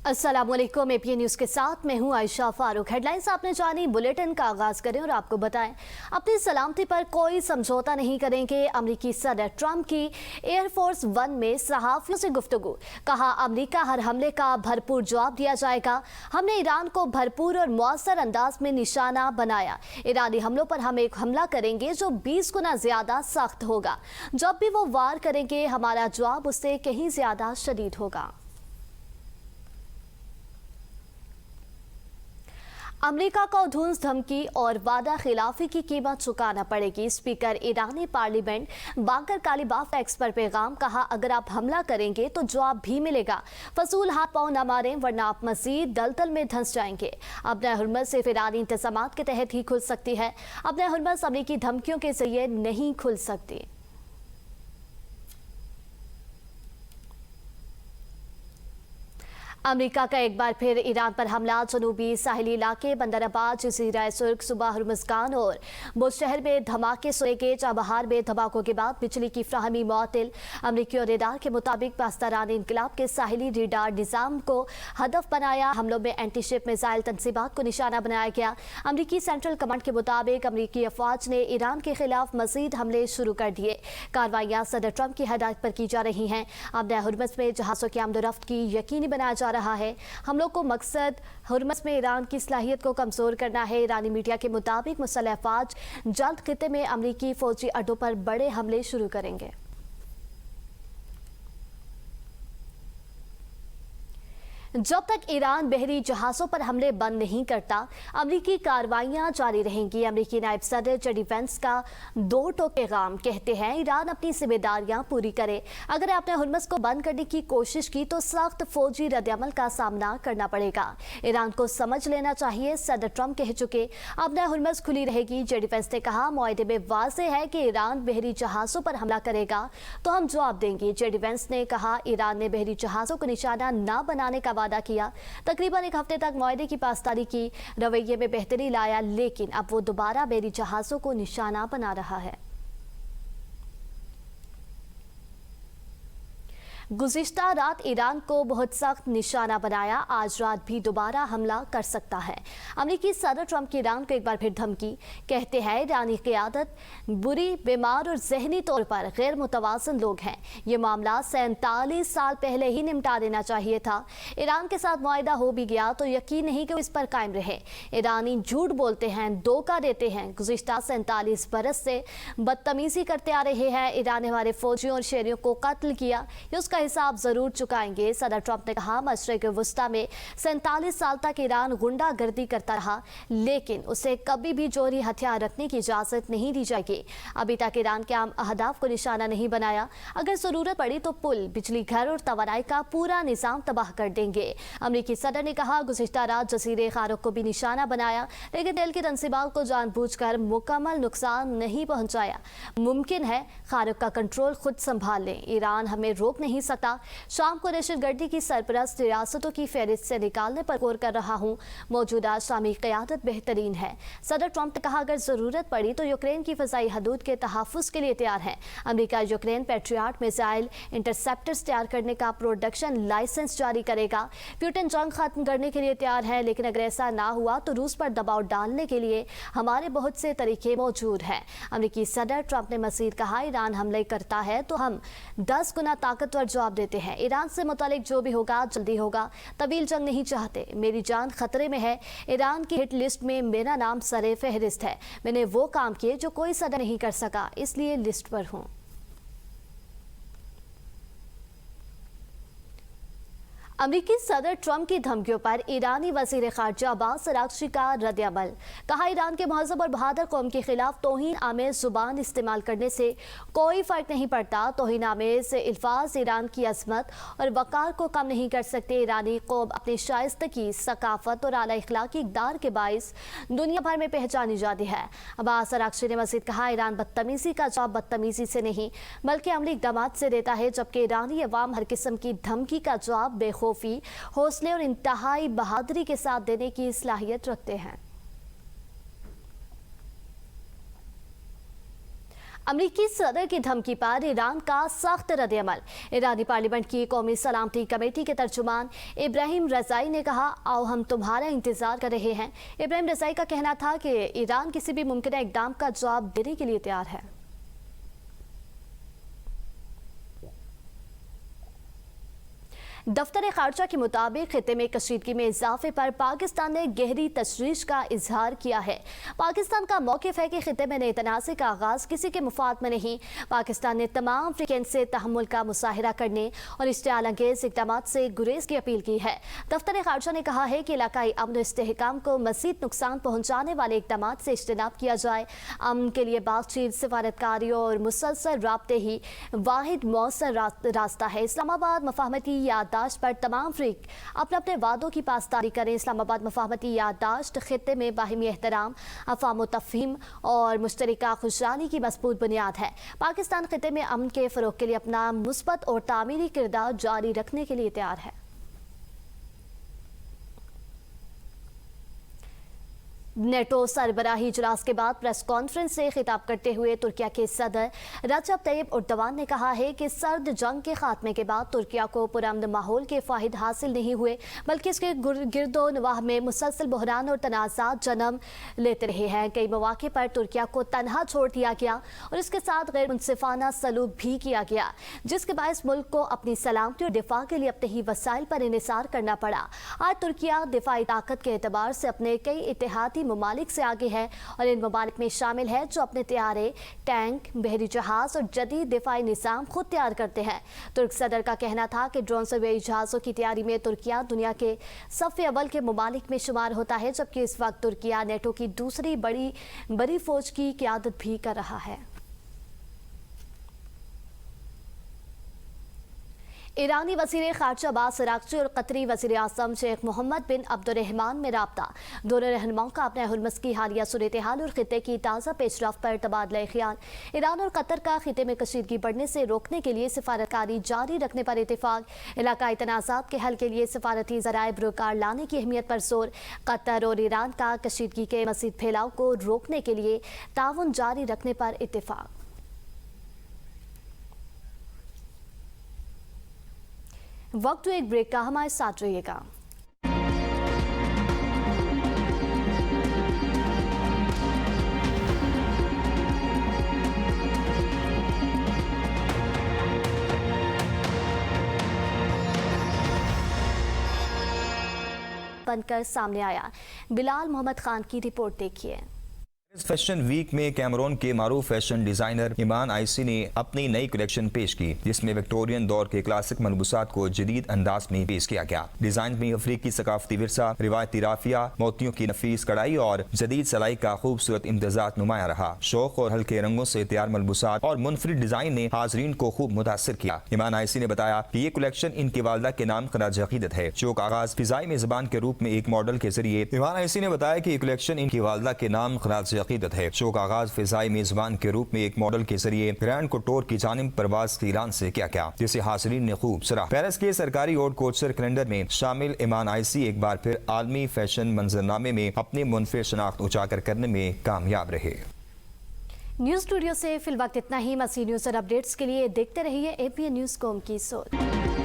अस्सलामुअलैकुम। APA news के साथ मैं हूं आयशा फारूक। हेडलाइंस आपने जानी, बुलेटिन का आगाज करें और आपको बताएं, अपनी सलामती पर कोई समझौता नहीं करेंगे अमेरिकी सदर ट्रंप की एयरफोर्स वन में सहाफियों से गुफ्तगू। कहा, अमेरिका हर हमले का भरपूर जवाब दिया जाएगा। हमने ईरान को भरपूर और मौसर अंदाज में निशाना बनाया। ईरानी हमलों पर हम एक हमला करेंगे जो 20 गुना ज्यादा सख्त होगा। जब भी वो वार करेंगे हमारा जवाब उससे कहीं ज्यादा शदीद होगा। अमेरिका को धूंस धमकी और वादा खिलाफी की कीमत चुकाना पड़ेगी। स्पीकर ईरानी पार्लियामेंट बाकर कालीबाफ का एक्स पर पैगाम। कहा, अगर आप हमला करेंगे तो जवाब भी मिलेगा। फसूल हाथ पांव न मारें वरना आप मजीद दलदल में धंस जाएंगे। अपना हुर्मस सिर्फ ईरानी इंतजामात के तहत ही खुल सकती है। अपना हुर्मस अमेरिकी धमकियों के जरिए नहीं खुल सकती। अमेरिका का एक बार फिर ईरान पर हमला। जनूबी साहिली इलाके बंदरअब्बास, जजीरा सुर्ख, सुबह हरमुज़गान और बुशहर में धमाके सुने गए। चाबहार में धमाकों के बाद बिजली की फ्राहमी मुअत्तल। अमरीकी रेडार के मुताबिक पाकिस्तानी इनकलाब के साहिली रेडार निज़ाम को हदफ बनाया। हमलों में एंटी शिप मिसाइल तनसीबात को निशाना बनाया गया। अमरीकी सेंट्रल कमांड के मुताबिक अमरीकी अफवाज ने ईरान के खिलाफ मजीद हमले शुरू कर दिए। कार्रवाइयाँ सदर ट्रंप की हदायत पर की जा रही हैं। अपने हुर्मस में जहाज़ों की आमदोरफ्त की यकीनी बनाया जा रहा है। हम लोग को मकसद हुर्मस में ईरान की सलाहियत को कमजोर करना है। ईरानी मीडिया के मुताबिक मुसल्लह अफवाज जल्द खित्ते में अमरीकी फौजी अड्डों पर बड़े हमले शुरू करेंगे। जब तक ईरान बहरी जहाज़ों पर हमले बंद नहीं करता अमरीकी कार्रवाइयां जारी रहेंगी। अमरीकी नायब सदर जेडी वेंस का दो टोक पैगाम। कहते हैं, ईरान अपनी जिम्मेदारियां पूरी करे। अगर आपने हुर्मस को बंद करने की कोशिश की तो सख्त फौजी रद्दअमल का सामना करना पड़ेगा। ईरान को समझ लेना चाहिए। सदर ट्रंप कह चुके, अपना हुर्मस खुली रहेगी। जेडी वेंस ने कहा, मुआहदे में वाज़ेह है कि ईरान बहरी जहाज़ों पर हमला करेगा तो हम जवाब देंगे। जेडी वेंस ने कहा, ईरान ने बहरी जहाज़ों को निशाना न बनाने का वादा किया। तकरीबन एक हफ्ते तक मुआहदे की पासदारी की, रवैये में बेहतरी लाया, लेकिन अब वो दोबारा बहरी जहाज़ों को निशाना बना रहा है। गुज़िश्ता रात ईरान को बहुत सख्त निशाना बनाया। आज रात भी दोबारा हमला कर सकता है। अमेरिकी सदर ट्रंप की ईरान को एक बार फिर धमकी। कहते हैं, ईरानी क़यादत बुरी, बीमार और जहनी तौर पर गैर मुतवाज़न लोग हैं। ये मामला 47 साल पहले ही निपटा देना चाहिए था। ईरान के साथ मुआहदा हो भी गया तो यकीन नहीं कि वो इस पर कायम रहे। ईरानी झूठ बोलते हैं, धोखा देते हैं। गुज़िश्ता 47 बरस से बदतमीजी करते आ रहे हैं। ईरान ने हमारे फौजियों और शहरियों को कत्ल किया, उसका हिसाब जरूर चुकाएंगे। सदर ट्रंप ने कहा, मशरिक़ वुस्ता में 47 साल तक ईरान गुंडागर्दी करता रहा, लेकिन उसे कभी भी जोहरी हथियार रखने की इजाजत नहीं दी जाएगी। अभी तक ईरान के आम अहदाफ को निशाना नहीं बनाया। अगर जरूरत पड़ी तो पुल, बिजली घर और तवानाई का पूरा निजाम तबाह कर देंगे। अमरीकी सदर ने कहा, गुज़िश्ता रात जजीरे खारक को भी निशाना बनाया, लेकिन तेल की तनसीबात को जानबूझकर मुकम्मल नुकसान नहीं पहुंचाया। मुमकिन है खारक का कंट्रोल खुद संभाल लें। ईरान हमें रोक नहीं सकता। शाम को दहशतगर्दी की सरपरस्त रियासतों की फहरिस्त से निकालने पर गौर कर रहा हूँ। मौजूदा शामी क़यादत बेहतरीन है। सदर ट्रंप ने कहा, अगर जरूरत पड़ी तो यूक्रेन की फ़ज़ाई हदूद के तहफ़्फ़ुज़ के लिए तैयार है। America Ukraine patriot missile interceptors तैयार करने का प्रोडक्शन लाइसेंस जारी करेगा। पुतिन जंग खत्म करने के लिए तैयार है, लेकिन अगर ऐसा ना हुआ तो रूस पर दबाव डालने के लिए हमारे बहुत से तरीके मौजूद हैं। अमेरिकी सदर ट्रंप ने मज़ीद कहा, ईरान हमले करता है तो हम 10 गुना ताकतवर जवाब देते हैं। ईरान से मुतालिक जो भी होगा जल्दी होगा। तवील जंग नहीं चाहते। मेरी जान खतरे में है। ईरान की हिट लिस्ट में मेरा नाम सरे फहरिस्त है। मैंने वो काम किए जो कोई सदर नहीं कर सका, इसलिए लिस्ट पर हूँ। अमरीकी सदर ट्रंप की धमकियों पर ईरानी वज़ीर ख़ारजा अब्बास अराग़ची का रद्दअमल। कहा, ईरान के महज़ब और बहादुर कौम के खिलाफ तौहीन आमेज़ ज़ुबान इस्तेमाल करने से कोई फ़र्क नहीं पड़ता। तौहीन आमेज़ अल्फाज ईरान की अज़मत और वक़ार को कम नहीं कर सकते। ईरानी कौम अपनी शाइस्तगी, सकाफ़त और आला इख़लाक़ी इक़दार के बाइस दुनिया भर में पहचानी जाती है। अब्बास अराग़ची ने मज़ीद कहा, ईरान बदतमीज़ी का जवाब बदतमीज़ी से नहीं बल्कि अमली इक़दामात से देता है, जबकि ईरानी अवाम हर किस्म की धमकी का जवाब बेखौफी, हौसले और इंतहाई बहादुरी के साथ देने की सलाहियत रखते हैं। अमरीकी सदर की धमकी पर ईरान का सख्त रद्द-ए-अमल। ईरानी पार्लियामेंट की कौमी सलामती कमेटी के तर्जुमान इब्राहिम रजाई ने कहा, आओ हम तुम्हारा इंतजार कर रहे हैं। इब्राहिम रजाई का कहना था कि ईरान किसी भी मुमकिन इक़दाम का जवाब देने के लिए तैयार है। दफ्तर खारजा के मुताबिक खिते में कशीदगी में इजाफे पर पाकिस्तान ने गहरी तशवीश का इजहार किया है। पाकिस्तान का मौक़िफ़ है कि खिते में नए तनाज़े का आगाज़ किसी के मुफाद में नहीं। पाकिस्तान ने तमाम फ्रीकेंट से तहम्मुल का मुसाहिरा करने और इश्तिआल अंगेज़ इक़दामात से गुरेज की अपील की है। दफ्तर खारजा ने कहा है कि इलाकाई अमन और इस्तेहकाम को मज़ीद नुकसान पहुँचाने वाले इक़दामात से इज्तनाब किया जाए। अमन के लिए बातचीत, सिफारतकारी और मुसलसल राब्ते ही वाहिद मौसर रास्ता है। इस्लामाबाद मफाहमती याददाश्त पर तमाम फ्रीक अपने अपने वादों की पासदारी करें। इस्लामाबाद मफाहमती याददाश्त खित्ते में बाहिमी एहतराम, अफ़ाम तफ़हीम और मुश्तरका खुशहाली की मज़बूत बुनियाद है। पाकिस्तान खित्ते में अमन के फ़रोग़ के लिए अपना मुस्बत और तामीरी किरदार जारी रखने के लिए तैयार है। नेटो सरबराही इजलास के बाद प्रेस कॉन्फ्रेंस से खिताब करते हुए तुर्किया के सदर रजब तैयब एर्दोगान ने कहा है कि सर्द जंग के खात्मे के बाद तुर्किया को पुरअमन माहौल के फ़ायदे हासिल नहीं हुए, बल्कि इसके गिरदो नवाह में मुसलसल बहरान और तनाज़ात जन्म लेते रहे हैं। कई मौके पर तुर्किया को तनहा छोड़ दिया गया और इसके साथ गैर मुनसिफाना सलूक भी किया गया, जिसके बायस मुल्क को अपनी सलामती और दिफा के लिए अपने ही वसाइल पर इन्हिसार करना पड़ा। आज तुर्किया दिफाई ताकत के एतबार से अपने कई इत्तेहादी ममालिक से आगे है और इन ममालिक में शामिल है जो अपने तैयारे, टैंक, बहरी जहाज और जदीद दिफाई निज़ाम खुद तैयार करते हैं। तुर्क सदर का कहना था कि ड्रोन से बहरी जहाज़ों की तैयारी में तुर्किया दुनिया के सफ़े अव्वल के ममालिक में शुमार होता है, जबकि इस वक्त तुर्किया नेटो की दूसरी बड़ी फौज की क़यादत भी कर रहा है। ईरानी वज़ीर ख़ारजा अब्बास अराग़ची और कतरी वज़ीर आज़म शेख मोहम्मद बिन अब्दुर्रहमान में राब्ता। दोनों रहनुमाओं का अपने हुर्मस की हालिया सूरत हाल और खिते की ताज़ा पेशरफ्त पर तबादला ख्याल। ईरान और कतर का खिते में कशीदगी बढ़ने से रोकने के लिए सिफारतकारी जारी रखने पर इत्तेफाक। इलाकाई तनाज़ात के हल के लिए सिफारती ज़राए बरकार लाने की अहमियत पर जोर। कतर और ईरान का कशीदगी के मज़ीद फैलाव को रोकने के लिए ताउन जारी रखने पर इत्तेफाक। वक्त एक ब्रेक का, हमारे साथ रहिएगा। बनकर सामने आया। बिलाल मोहम्मद खान की रिपोर्ट देखिए। इस फैशन वीक में कैमरून के मारूफ फैशन डिजाइनर इमान आइसी ने अपनी नई कलेक्शन पेश की, जिसमें विक्टोरियन दौर के क्लासिक मलबूसात को जदीद अंदाज में पेश किया गया। डिजाइन में अफ्रीकी सकाफती विरसा, रिवायती राफिया, मोतियों की नफीस कढ़ाई और जदीद सलाई का खूबसूरत इम्तजाज नुमाया रहा। शौक और हल्के रंगों से तैयार मलबूसात और मुनफरिद डिजाइन ने हाजरीन को खूब मुतासिर किया। इमान आइसी ने बताया कि ये कलेक्शन इनकी वालदा के नाम खराज अकीदत है, जो का आगाज फिजाई मेजबान के रूप में एक मॉडल के जरिए। इमान आइसी ने बताया कि ये कलेक्शन इनकी वालदा के नाम खराज अकीदत है, शो का आगाज फिजाई मेजबान के रूप में एक मॉडल के जरिए ग्रैंड कोटोर की जानिब परवाज के ऐलान से किया गया, जिसे हाज़रीन ने खूब सराहा। पेरिस के सरकारी ओड कोचर कैलेंडर में शामिल इमान आइसी एक बार फिर आलमी फैशन मंजरनामे में अपनी मुनफरिद शनाख्त उजागर करने में कामयाब रहे। न्यूज़ स्टूडियो से फिल वक्त इतना ही। मज़ीद न्यूज़ और अपडेट्स के लिए देखते रहिए APN न्यूज़ कॉम की सोच।